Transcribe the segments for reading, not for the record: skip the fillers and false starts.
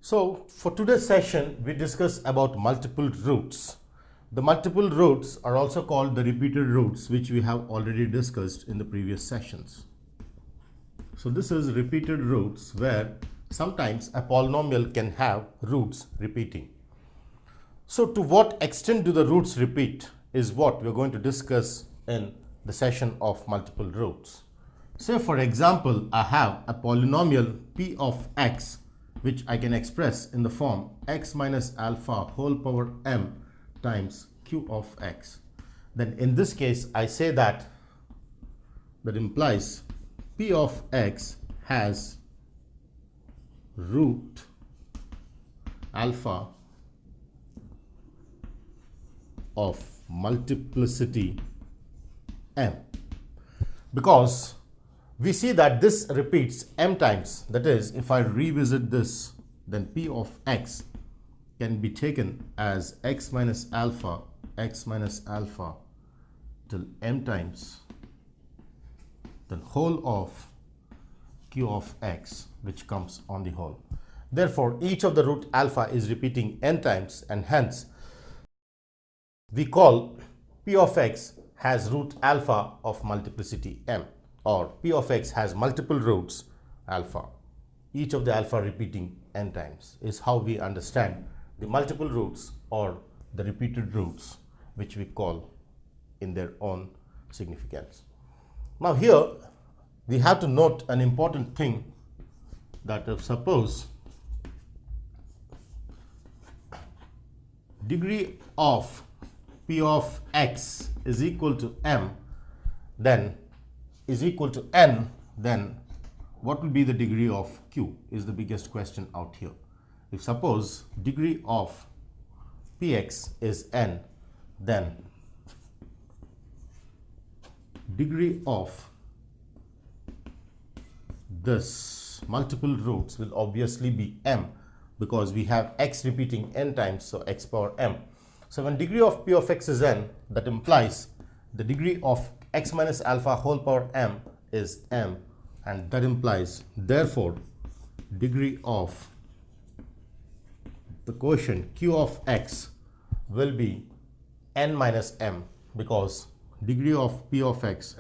So for today's session, we discuss about multiple roots. The multiple roots are also called the repeated roots, which we have already discussed in the previous sessions. So this is repeated roots, where sometimes a polynomial can have roots repeating. So to what extent do the roots repeat is what we are going to discuss in the session of multiple roots. Say for example, I have a polynomial p of x, which I can express in the form x minus alpha whole power m times q of x. Then in this case, I say that implies p of x has root alpha of multiplicity m, because we see that this repeats m times. That is, if I revisit this, then p of x can be taken as x minus alpha till m times, then whole of q of x, which comes on the whole. Therefore, each of the root alpha is repeating n times, and hence we call p of x has root alpha of multiplicity m, or p of x has multiple roots alpha, each of the alpha repeating n times, is how we understand the multiple roots or the repeated roots, which we call in their own significance. Now here we have to note an important thing, that if suppose degree of p of x is equal to m, then is equal to n, then what will be the degree of q is the biggest question out here. If suppose degree of px is n, then degree of this multiple roots will obviously be m, because we have x repeating n times, so x power m. So when degree of p of x is n, that implies the degree of x minus alpha whole power m is m, and that implies therefore degree of the quotient q of x will be n minus m, because degree of p of x.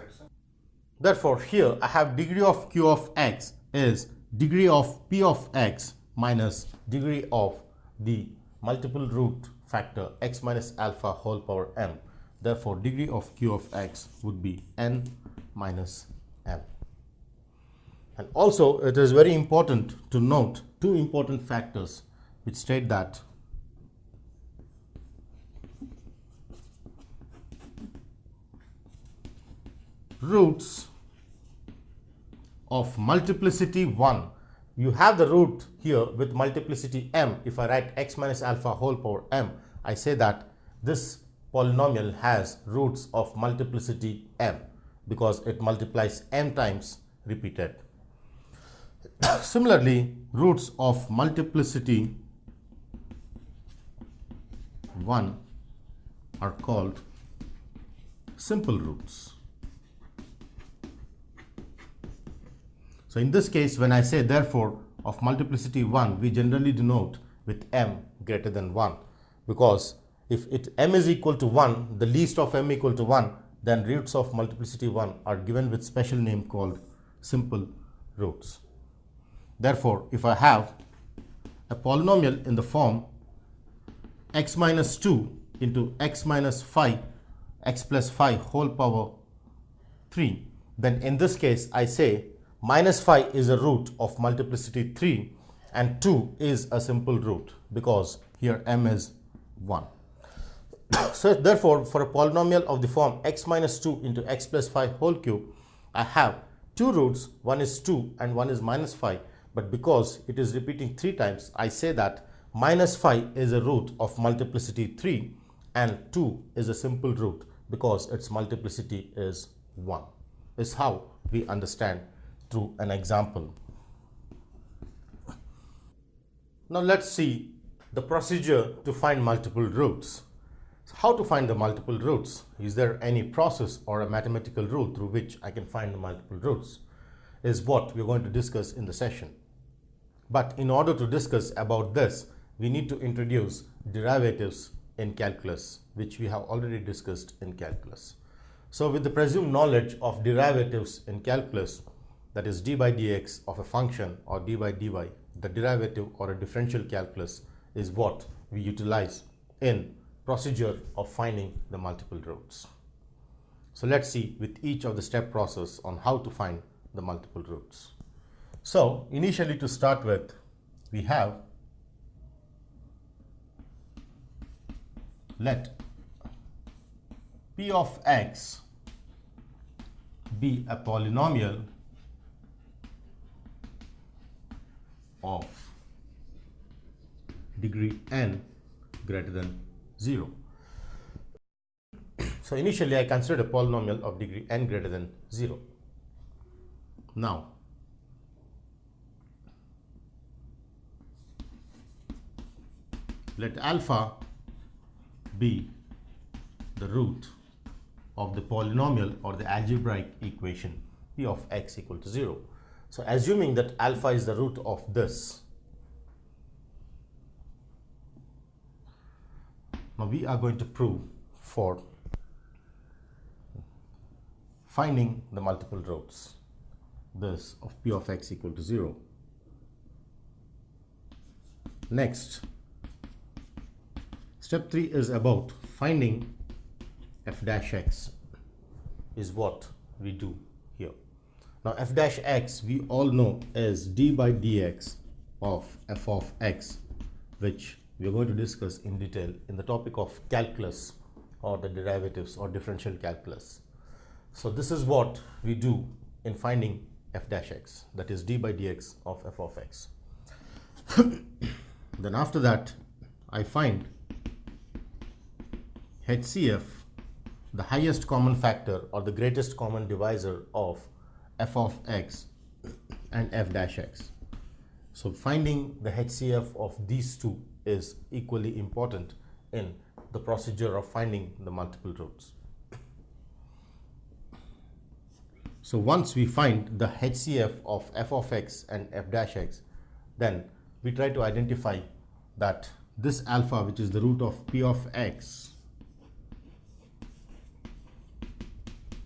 Therefore here I have degree of q of x is degree of p of x minus degree of the multiple root factor x minus alpha whole power m. Therefore degree of q of x would be n minus m. And also it is very important to note two important factors which state that roots of multiplicity 1, you have the root here with multiplicity m. If I write x minus alpha whole power m, I say that this polynomial has roots of multiplicity m, because it multiplies m times repeated. Similarly, roots of multiplicity 1 are called simple roots. So in this case, when I say therefore of multiplicity 1, we generally denote with m greater than 1, because if m is equal to 1, the least of m equal to 1, then roots of multiplicity 1 are given with special name called simple roots. Therefore, if I have a polynomial in the form x minus 2 into x minus 5, x plus 5 whole power 3, then in this case I say minus 5 is a root of multiplicity 3 and 2 is a simple root, because here m is 1. So therefore, for a polynomial of the form x minus 2 into x plus 5 whole cube, I have two roots, one is 2 and one is minus 5, but because it is repeating 3 times, I say that minus 5 is a root of multiplicity 3 and 2 is a simple root, because its multiplicity is 1. This is how we understand through an example. Now let's see the procedure to find multiple roots. So how to find the multiple roots? Is there any process or a mathematical rule through which I can find the multiple roots? Is what we're going to discuss in the session. But in order to discuss about this, we need to introduce derivatives in calculus, which we have already discussed in calculus. So with the presumed knowledge of derivatives in calculus, that is d by dx of a function or d by dy, the derivative or a differential calculus is what we utilize in procedure of finding the multiple roots. So let's see with each of the step process on how to find the multiple roots. So initially, to start with, we have, let p of x be a polynomial of degree n greater than 0. So initially I considered a polynomial of degree n greater than 0. Now let alpha be the root of the polynomial or the algebraic equation p of x equal to 0. So assuming that alpha is the root of this, now we are going to prove for finding the multiple roots, this of p of x equal to 0. Next, step 3 is about finding f dash x, is what we do here. Now f dash x we all know is d by dx of f of x, which we are going to discuss in detail in the topic of calculus or the derivatives or differential calculus. So this is what we do in finding f dash x, that is d by dx of f of x. Then after that I find HCF, the highest common factor or the greatest common divisor of f of x and f dash x. So finding the HCF of these two is equally important in the procedure of finding the multiple roots. So once we find the HCF of f of x and f dash x, then we try to identify that this alpha, which is the root of p of x,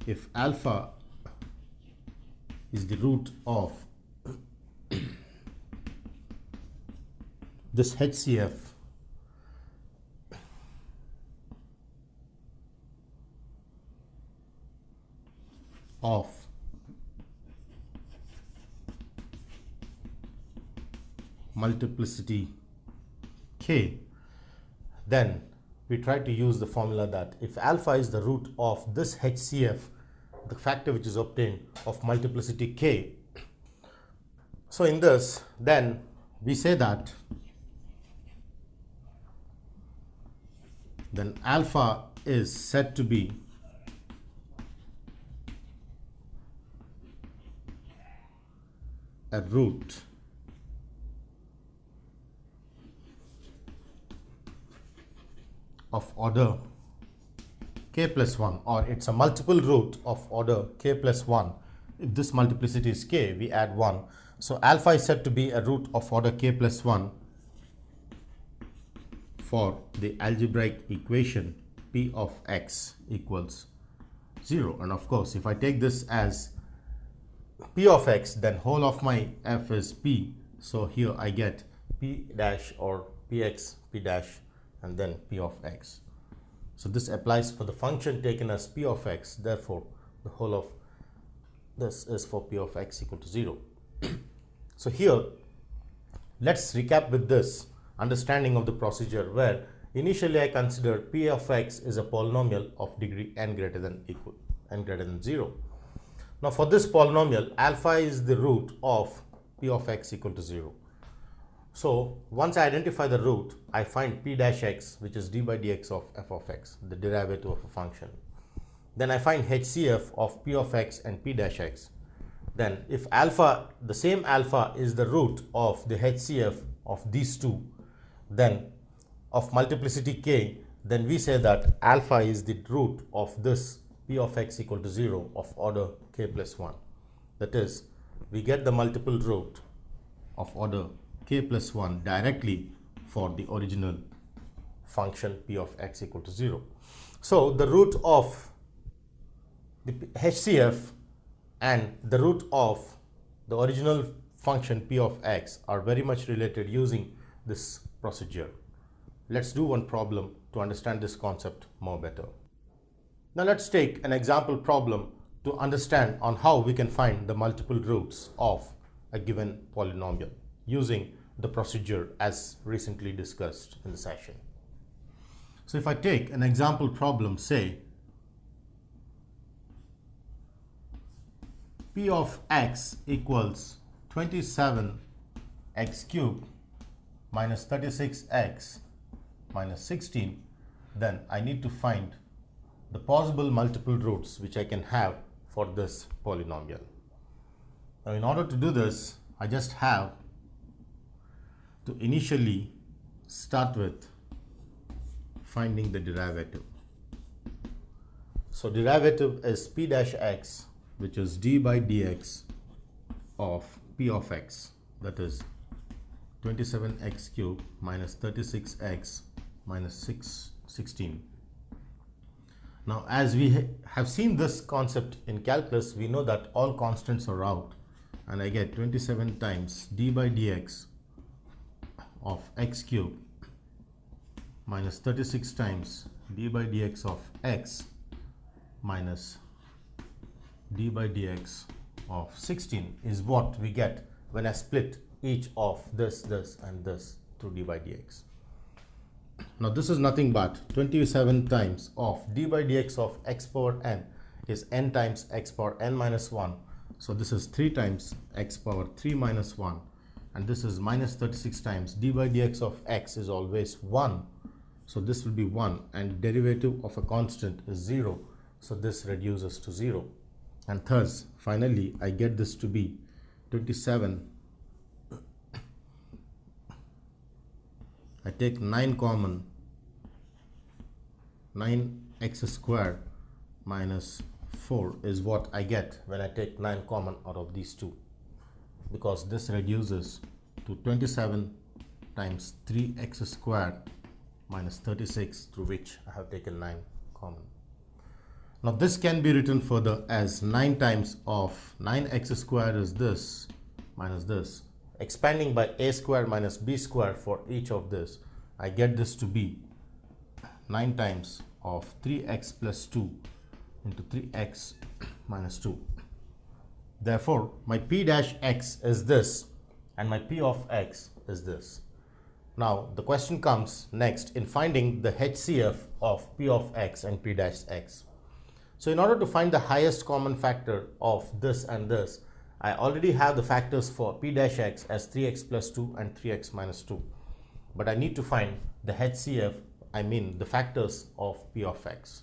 if alpha is the root of this HCF of multiplicity k, then we try to use the formula that if alpha is the root of this HCF, the factor which is obtained of multiplicity k, so in this then we say that then alpha is said to be a root of order k plus 1, or it's a multiple root of order k plus 1. If this multiplicity is k, we add 1. So alpha is said to be a root of order k plus 1 for the algebraic equation p of x equals 0. And of course, if I take this as p of x, then whole of my f is p. So here I get p dash or px, p dash, and then p of x. So this applies for the function taken as p of x. Therefore, the whole of this is for p of x equal to 0. So here, let's recap with this understanding of the procedure, where initially I considered p of x is a polynomial of degree n greater than 0. Now for this polynomial, alpha is the root of p of x equal to 0. So once I identify the root, I find p dash x, which is d by dx of f of x, the derivative of a function. Then I find HCF of p of x and p dash x. Then if alpha, the same alpha is the root of the HCF of these two, then of multiplicity k, then we say that alpha is the root of this p of x equal to 0 of order k plus 1. That is, we get the multiple root of order k plus 1 directly for the original function p of x equal to 0. So the root of the HCF and the root of the original function p of x are very much related using this procedure. Let's do one problem to understand this concept more better. Now let's take an example problem to understand on how we can find the multiple roots of a given polynomial using the procedure as recently discussed in the session. So if I take an example problem, say p of x equals 27x cubed minus 36x minus 16, then I need to find the possible multiple roots which I can have for this polynomial. Now in order to do this, I just have to initially start with finding the derivative. So derivative is p dash x, which is d by dx of p of x, that is 27x cubed minus 36x minus 16. Now as we have seen this concept in calculus, we know that all constants are out, and I get 27 times d by dx of x cubed minus 36 times d by dx of x minus d by dx of 16 is what we get when I split each of this, and this through d by dx. Now this is nothing but 27 times of d by dx of x power n is n times x power n minus 1. So this is 3 times x power 3 minus 1, and this is minus 36 times d by dx of x is always 1. So this will be 1, and derivative of a constant is 0. So this reduces to 0. And thus finally I get this to be 27. I take 9 common, 9x squared minus 4 is what I get when I take 9 common out of these two, because this reduces to 27 times 3x squared minus 36, through which I have taken 9 common. Now this can be written further as 9 times of 9x squared is this minus this, expanding by a square minus b square for each of this. I get this to be 9 times of 3x plus 2 into 3x minus 2. Therefore my p dash x is this and my p of x is this. Now the question comes next in finding the HCF of p of x and p dash x. So in order to find the highest common factor of this and this, I already have the factors for p dash x as 3x plus 2 and 3x minus 2. But I need to find the HCF, I mean the factors of p of x.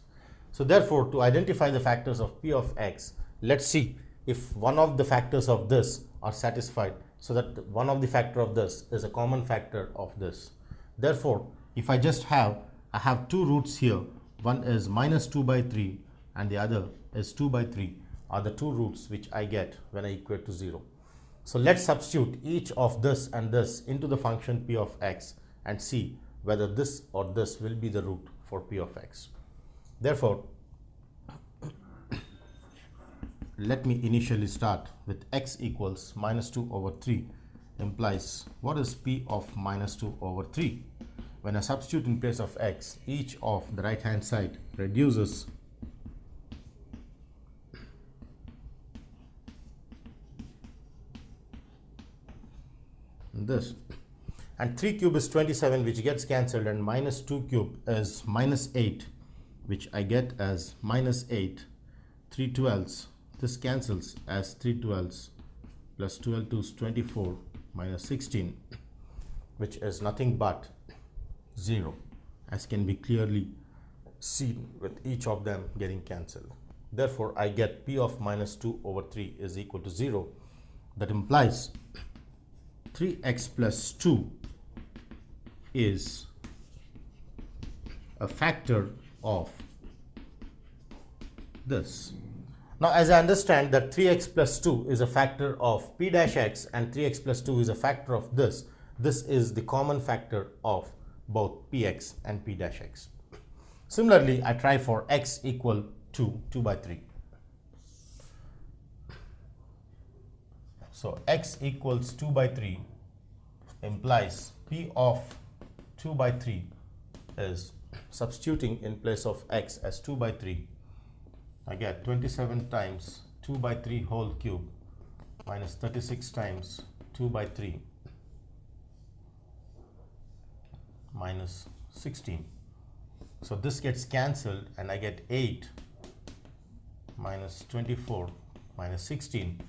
So therefore, to identify the factors of p of x, let's see if one of the factors of this are satisfied, so that one of the factor of this is a common factor of this. Therefore, if I just have, I have two roots here. One is minus 2 by 3 and the other is 2 by 3 are the two roots which I get when I equate to 0. So let's substitute each of this and this into the function p of x and see whether this or this will be the root for p of x. Therefore, let me initially start with x equals minus 2 over 3 implies what is p of minus 2 over 3. When I substitute in place of x, each of the right hand side reduces this, and 3 cube is 27, which gets cancelled, and minus 2 cube is minus 8, which I get as minus 8. 3 twelfths, this cancels as 3 twelfths plus 12 2 is 24 minus 16, which is nothing but 0, as can be clearly seen with each of them getting cancelled. Therefore, I get p of minus 2 over 3 is equal to 0. That implies 3x plus 2 is a factor of this. Now, as I understand that 3x plus 2 is a factor of p dash x and 3x plus 2 is a factor of this, this is the common factor of both px and p dash x. Similarly, I try for x equal to 2 by 3. So x equals 2 by 3 implies p of 2 by 3 is, substituting in place of x as 2 by 3, I get 27 times 2 by 3 whole cube minus 36 times 2 by 3 minus 16. So this gets cancelled and I get 8 minus 24 minus 16.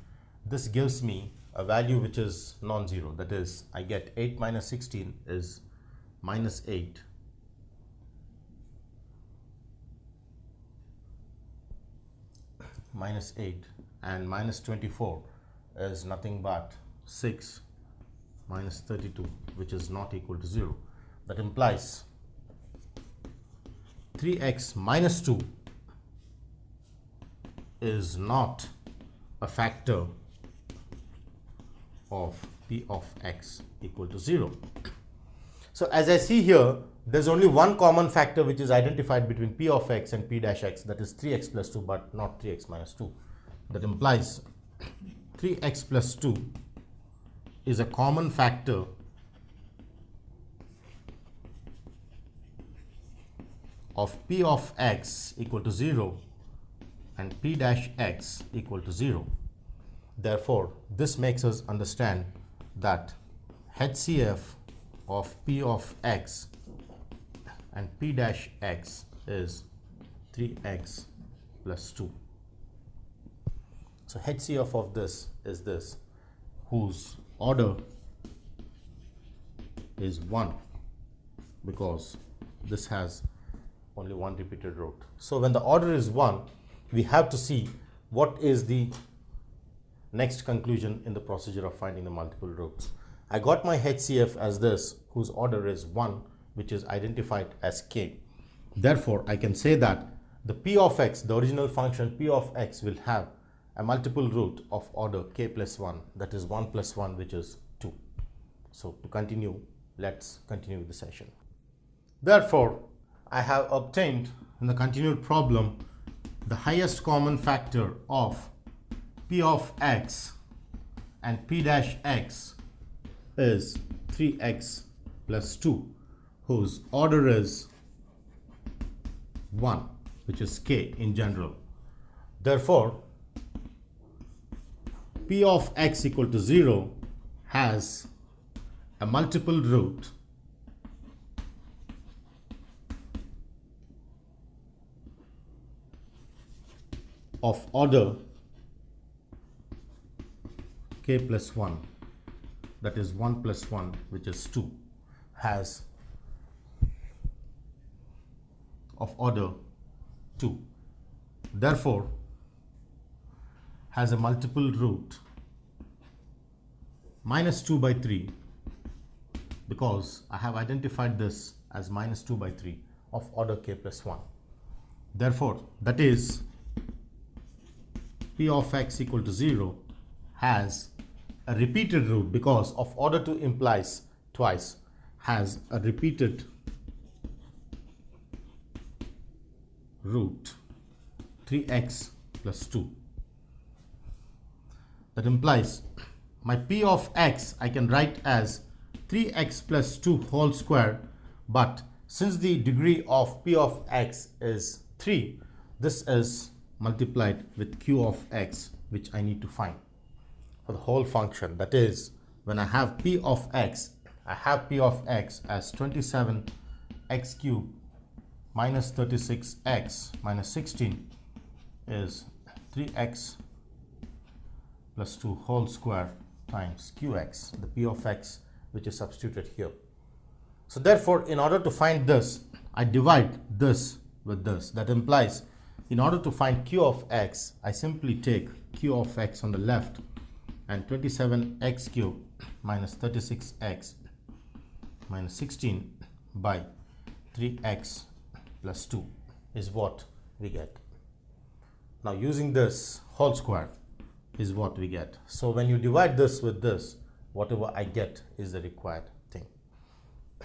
This gives me a value which is non-zero. That is, I get 8 minus 16 is minus 8. Minus 8, and minus 24 is nothing but 6 minus 32, which is not equal to 0. That implies 3x minus 2 is not a factor of p of x equal to 0. So as I see here, there's only one common factor which is identified between p of x and p dash x, that is 3x plus 2, but not 3x minus 2. That implies 3x plus 2 is a common factor of p of x equal to 0 and p dash x equal to 0. Therefore, this makes us understand that HCF of p of x and p dash x is 3x plus 2. So HCF of this is this, whose order is 1, because this has only one repeated root. So when the order is 1, we have to see what is the next conclusion in the procedure of finding the multiple roots. I got my HCF as this, whose order is 1, which is identified as k. Therefore, I can say that the p of x, the original function p of x, will have a multiple root of order k plus 1, that is 1 plus 1, which is 2. So to continue, let's continue with the session. Therefore, I have obtained in the continued problem the highest common factor of p of x and p dash x is 3x plus 2, whose order is 1, which is k in general. Therefore, p of x equal to 0 has a multiple root of order k plus 1, that is 1 plus 1, which is 2, has of order 2. Therefore, has a multiple root minus 2 by 3, because I have identified this as minus 2 by 3 of order k plus 1. Therefore, that is p of x equal to 0 has a repeated root, because of order 2 implies twice, has a repeated root 3x plus 2. That implies my p of x I can write as 3x plus 2 whole square, but since the degree of p of x is 3, this is multiplied with q of x, which I need to find for the whole function. That is, when I have p of x, I have p of x as 27x cubed minus 36x minus 16 is 3x plus 2 whole square times qx, the p of x which is substituted here. So therefore, in order to find this, I divide this with this. That implies, in order to find q of x, I simply take q of x on the left, and 27x cubed minus 36x minus 16 by 3x plus 2 is what we get. Now using this whole square is what we get. So when you divide this with this, whatever I get is the required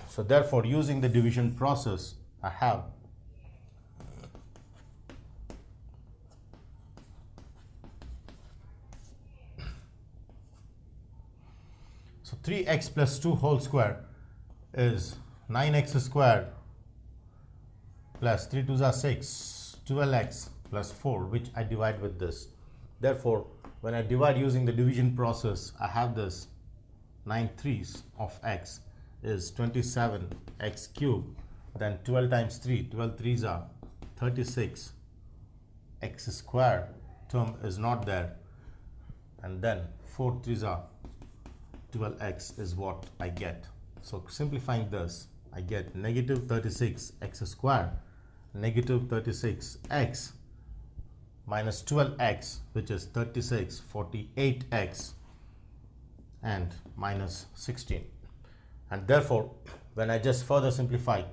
So therefore, using the division process, I have so 3x plus 2 whole square is 9x squared plus 3 2s are 6, 12x plus 4, which I divide with this. Therefore, when I divide using the division process, I have this 9 3s of x is 27x cubed, then 12 times 3, 12 3s are 36, x squared term is not there, and then 4 3s are 12x is what I get. So simplifying this, I get negative 36 x squared, negative 36x minus 12x, which is 36, 48x, and minus 16. And therefore, when I just further simplify,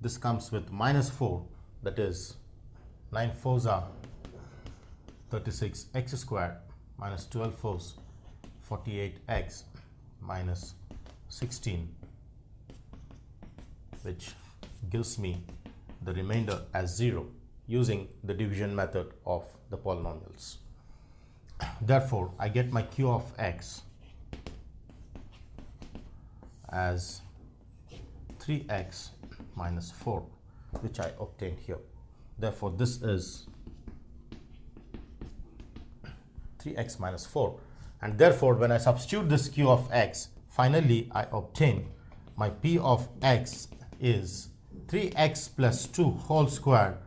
this comes with minus 4, that is 9 4s are 36x squared minus 12 4s 48x minus 16, which gives me the remainder as 0 using the division method of the polynomials. Therefore, I get my q of x as 3x minus 4, which I obtained here. Therefore, this is 3x minus 4, and therefore when I substitute this q of x, finally I obtain my p of x is 3x plus 2 whole square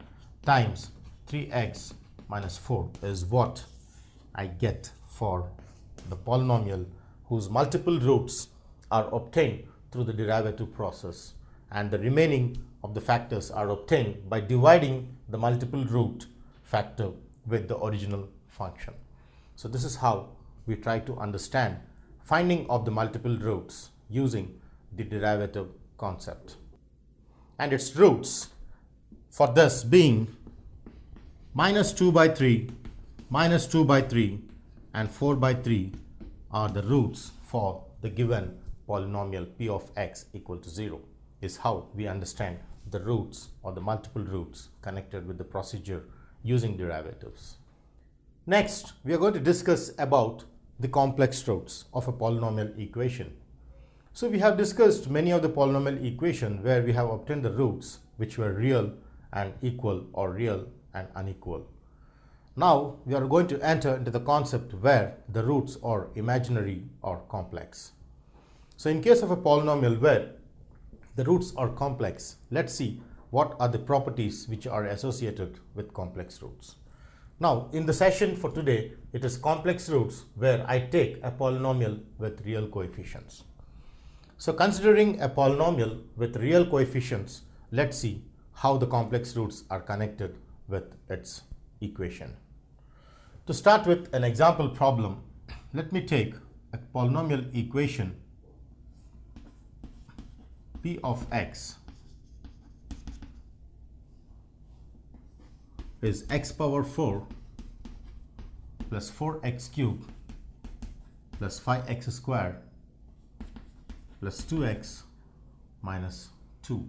times 3x minus 4 is what I get for the polynomial whose multiple roots are obtained through the derivative process, and the remaining of the factors are obtained by dividing the multiple root factor with the original function. So this is how we try to understand finding of the multiple roots using the derivative concept. And its roots for this being minus 2 by 3, minus 2 by 3, and 4 by 3 are the roots for the given polynomial p of x equal to 0, is how we understand the roots or the multiple roots connected with the procedure using derivatives. Next, we are going to discuss about the complex roots of a polynomial equation. So we have discussed many of the polynomial equations where we have obtained the roots which were real and equal or real and unequal. Now we are going to enter into the concept where the roots are imaginary or complex. So in case of a polynomial where the roots are complex, let's see what are the properties which are associated with complex roots. Now in the session for today, it is complex roots where I take a polynomial with real coefficients. So considering a polynomial with real coefficients, let's see how the complex roots are connected with its equation. To start with an example problem, let me take a polynomial equation p of x is x power 4 plus 4x cubed plus 5x squared plus 2x minus 2.